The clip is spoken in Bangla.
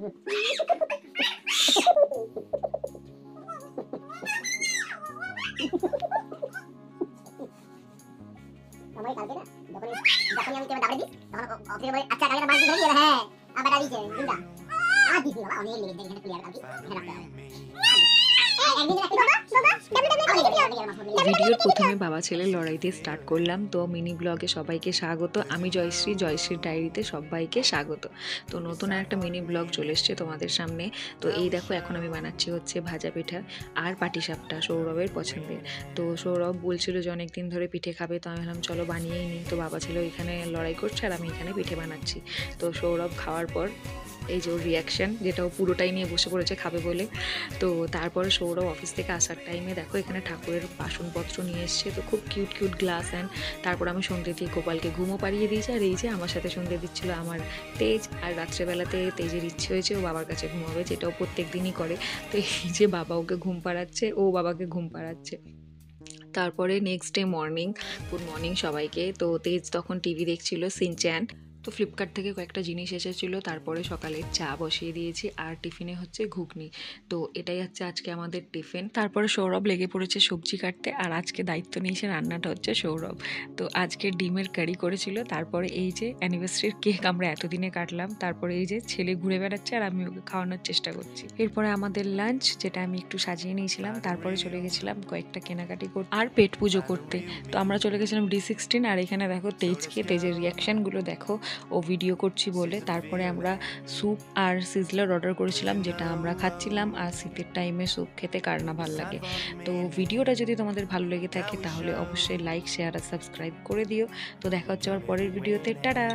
আমার কালকে না যখন আমি তোমার দাবড়ে দিই তখন অফিসে বলে আচ্ছা কালকে মাছ ধরে হ্যাঁ আবার দিছে দিনটা আর দিছি বাবা অনেক লেগে এখানে ক্লিয়ার কালকে হ্যাঁ রাখতে একদিন রাখি ভিডিওর প্রথমে বাবা ছেলের লড়াই দিয়ে স্টার্ট করলাম। তো মিনি ব্লগে সবাইকে স্বাগত। আমি জয়শ্রী, জয়শ্রীর ডায়েরিতে সবাইকে স্বাগত। তো নতুন একটা মিনি ব্লগ চলে এসছে তোমাদের সামনে। তো এই দেখো এখন আমি বানাচ্ছি হচ্ছে ভাজা পিঠা আর পাটিসাপটা, সৌরভের পছন্দের। তো সৌরভ বলছিল যে অনেকদিন ধরে পিঠে খাবে, তো আমি ভাবলাম চলো বানিয়েই নিই। তো বাবা ছেলে এখানে লড়াই করছে আর আমি এখানে পিঠে বানাচ্ছি। তো সৌরভ খাওয়ার পর এই যে ওর রিয়াকশান, যেটা ও পুরোটাই নিয়ে বসে পড়েছে খাবে বলে। তো তারপরে সৌরভ অফিস থেকে আসার টাইমে দেখো এখানে ঠাকুরের বাসনপত্র নিয়ে এসছে। তো খুব কিউট কিউট গ্লাস অ্যান্ড তারপর আমি সন্ধ্যে দিয়ে গোপালকে ঘুমও পাড়িয়ে দিয়েছি। আর এই যে আমার সাথে সন্ধ্যে দিচ্ছিল আমার তেজ। আর রাত্রেবেলাতে তেজের ইচ্ছে হয়েছে ও বাবার কাছে ঘুমাবে, যেটাও প্রত্যেক দিনই করে। তো এই যে বাবা ওকে ঘুম পাড়াচ্ছে, ও বাবাকে ঘুম পাড়াচ্ছে। তারপরে next day morning, good morning সবাইকে। তো তেজ তখন টিভি দেখছিল সিনচ্যান। তো ফ্লিপকার্ট থেকে কয়েকটা জিনিস এসেছিলো। তারপরে সকালে চা বসিয়ে দিয়েছি আর টিফিনে হচ্ছে ঘুগনি। তো এটাই হচ্ছে আজকে আমাদের টিফিন। তারপরে সৌরভ লেগে পড়েছে সবজি কাটতে আর আজকে দায়িত্ব নিয়েছে রান্নাটা হচ্ছে সৌরভ। তো আজকে ডিমের কারি করেছিল। তারপরে এই যে অ্যানিভার্সারির কেক আমরা এতদিনে কাটলাম। তারপরে এই যে ছেলে ঘুরে বেড়াচ্ছে আর আমি ওকে খাওয়ানোর চেষ্টা করছি। এরপরে আমাদের লাঞ্চ, যেটা আমি একটু সাজিয়ে নিয়েছিলাম। তারপরে চলে গেছিলাম কয়েকটা কেনাকাটি করতে আর পেট পুজো করতে। তো আমরা চলে গেছিলাম D16। আর এখানে দেখো তেজকে, তেজের রিয়াকশানগুলো দেখো, ও ভিডিও করছি বলে। তারপরে আমরা স্যুপ আর সিজলার অর্ডার করেছিলাম, যেটা আমরা খাচ্ছিলাম। আর শীতের টাইমে স্যুপ খেতে কার না ভালো লাগে। তো ভিডিওটা যদি তোমাদের ভালো লেগে থাকে তাহলে অবশ্যই লাইক, শেয়ার আর সাবস্ক্রাইব করে দিও। তো দেখা হচ্ছে আবার পরের ভিডিওতে। টাটা।